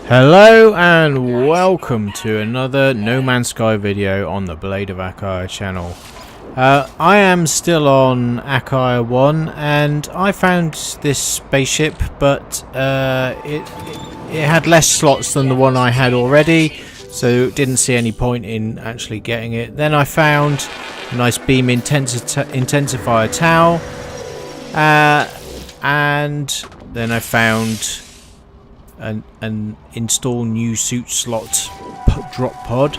Hello and welcome to another No Man's Sky video on the Blade of Akai channel. I am still on Akai 1 and I found this spaceship, but it had less slots than the one I had already, so didn't see any point in actually getting it. Then I found a nice beam intensifier towel, and then I found an install new suit slot drop pod.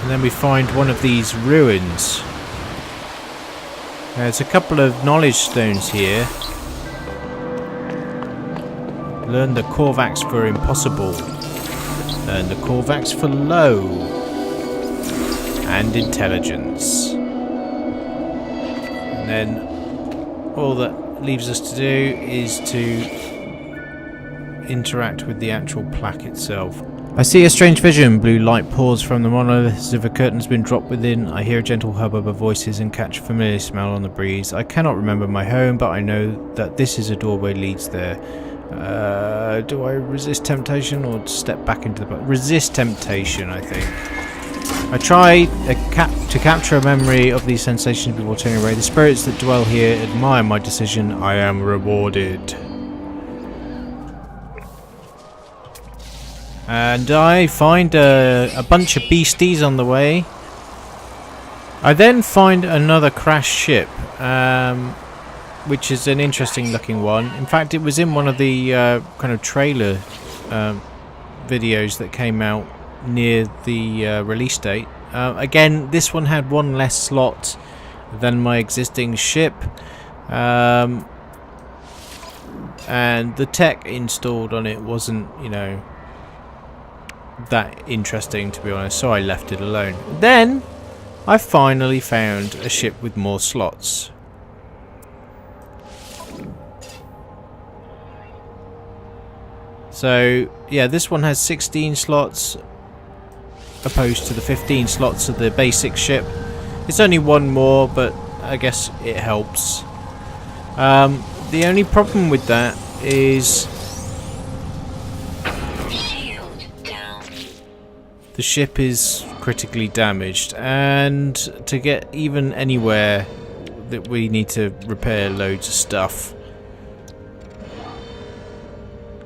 And then we find one of these ruins. There's a couple of knowledge stones here. Learn the Korvax for impossible. Learn the Korvax for low. And intelligence. And then all that leaves us to do is to interact with the actual plaque itself. I see a strange vision. Blue light pours from the monolith as if a curtain has been dropped within. I hear a gentle hubbub of voices and catch a familiar smell on the breeze. I cannot remember my home, but I know that this is a doorway leads there. Do I resist temptation or step back into the... Resist temptation, I think. I try to capture a memory of these sensations before turning away. The spirits that dwell here admire my decision. I am rewarded. And I find a bunch of beasties on the way. I then find another crashed ship, which is an interesting looking one. In fact, it was in one of the kind of trailer videos that came out near the release date. Again, this one had one less slot than my existing ship. And the tech installed on it wasn't, you know, that interesting, to be honest, so I left it alone. Then I finally found a ship with more slots. So yeah, this one has 16 slots opposed to the 15 slots of the basic ship. It's only one more, but I guess it helps. The only problem with that is the ship is critically damaged, and to get even anywhere that we need to repair loads of stuff.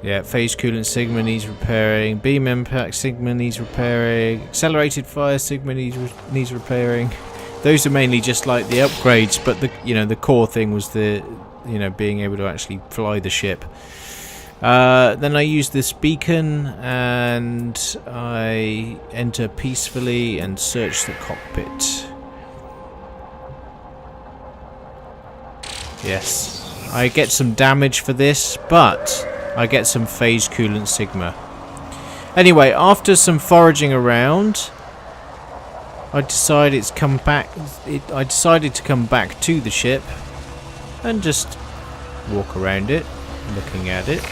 Yeah, phase coolant Sigma needs repairing, beam impact Sigma needs repairing, accelerated fire Sigma needs repairing. Those are mainly just like the upgrades, but the core thing was the being able to actually fly the ship. Then I use this beacon and I enter peacefully and search the cockpit. Yes, I get some damage for this, but I get some phase coolant Sigma. Anyway, after some foraging around, I decided to come back to the ship and just walk around it, looking at it.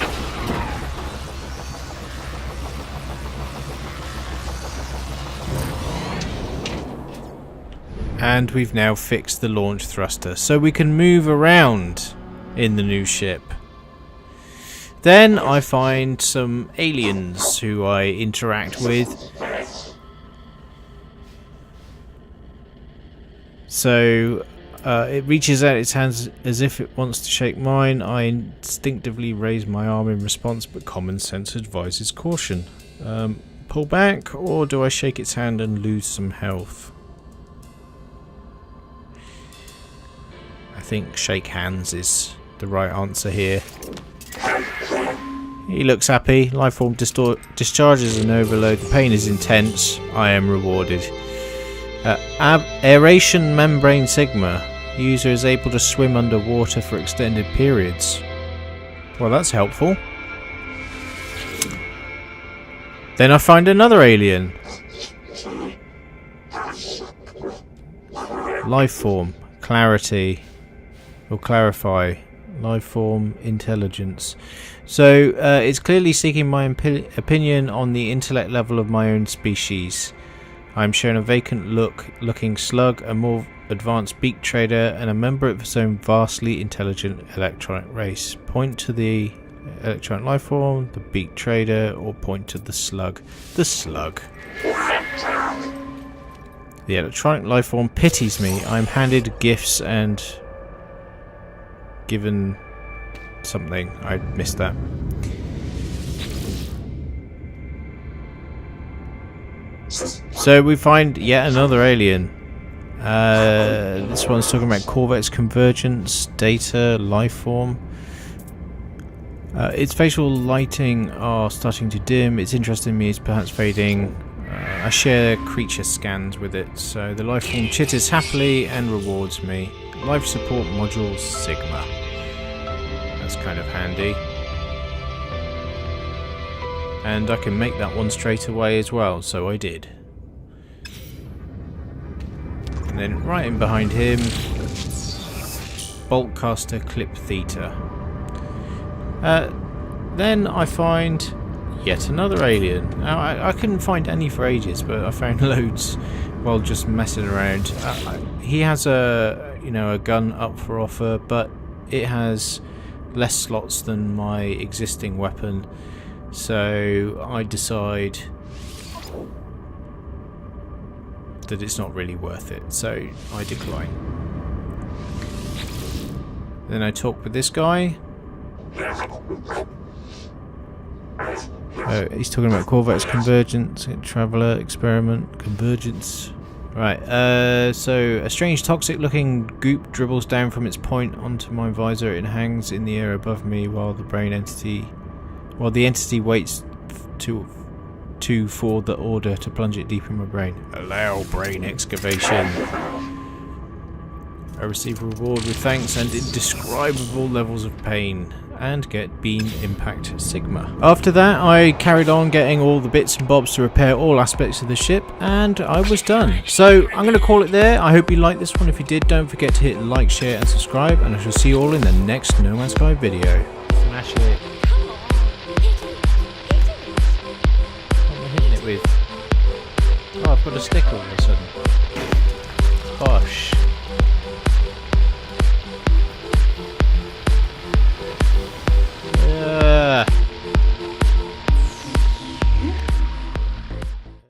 And we've now fixed the launch thruster, so we can move around in the new ship. Then I find some aliens who I interact with. So it reaches out its hands as if it wants to shake mine. I instinctively raise my arm in response, but common sense advises caution. Pull back, or do I shake its hand and lose some health? I think shake hands is the right answer here. He looks happy. Lifeform discharges an overload. The pain is intense. I am rewarded. Aeration membrane Sigma. User is able to swim underwater for extended periods. Well, that's helpful. Then I find another alien. Lifeform. Clarity. Or clarify. Lifeform intelligence. So it's clearly seeking my opinion on the intellect level of my own species. I'm shown a vacant looking slug, a more advanced beak trader, and a member of its own vastly intelligent electronic race. Point to the electronic life form, the beak trader, or point to the slug. The slug. The electronic life form pities me. I'm handed gifts and given something. I missed that. So we find yet another alien. This one's talking about Korvax convergence, data, life form. Its facial lighting are starting to dim. Its interest in me is perhaps fading. I share creature scans with it, so the life form chitters happily and rewards me. Life support module Sigma. That's kind of handy. And I can make that one straight away as well, so I did. And then right in behind him, Boltcaster Clip Theta. Then I find yet another alien. Now I couldn't find any for ages, but I found loads while just messing around. He has a gun up for offer, but it has less slots than my existing weapon, so I decide that it's not really worth it, so I decline. Then I talk with this guy. He's talking about Korvax convergence, traveller, experiment, convergence. Right, so a strange toxic looking goop dribbles down from its point onto my visor. It hangs in the air above me while the entity waits for the order to plunge it deep in my brain. Allow brain excavation. I receive reward with thanks and indescribable levels of pain, and get beam impact Sigma. After that I carried on getting all the bits and bobs to repair all aspects of the ship, and I was done. So I'm going to call it there. I hope you liked this one. If you did, don't forget to hit like, share and subscribe, and I shall see you all in the next No Man's Sky video. Smash it. What am I hitting it with? Oh, I've got a stick all of a sudden.